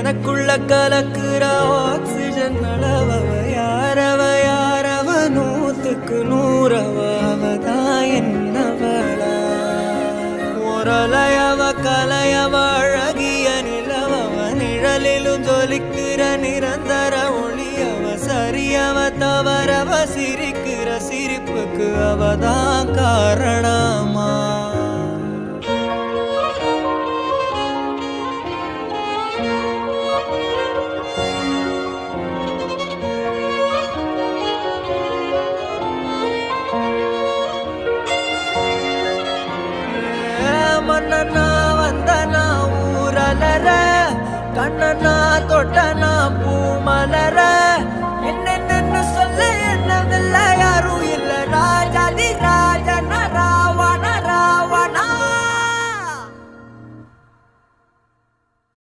எனக்குள்ள கலக்குற ஆக்சிஜன் அளவவ யாரவ நூத்துக்கு நூறவ அவதான் என்னவளா ஒரலையவ கலையவ அழகிய நிலவவ நிழலிலும் ஜொலிக்கிற நிரந்தர ஒளியவ சரியவ தவறவ சிரிக்கிற சிரிப்புக்கு அவதான் காரணமா மன்னனா வந்தனா ஊரலர கண்ணனா தொட்டனா பூ மலர என்னென்னு சொல்ல என்னவில்லையா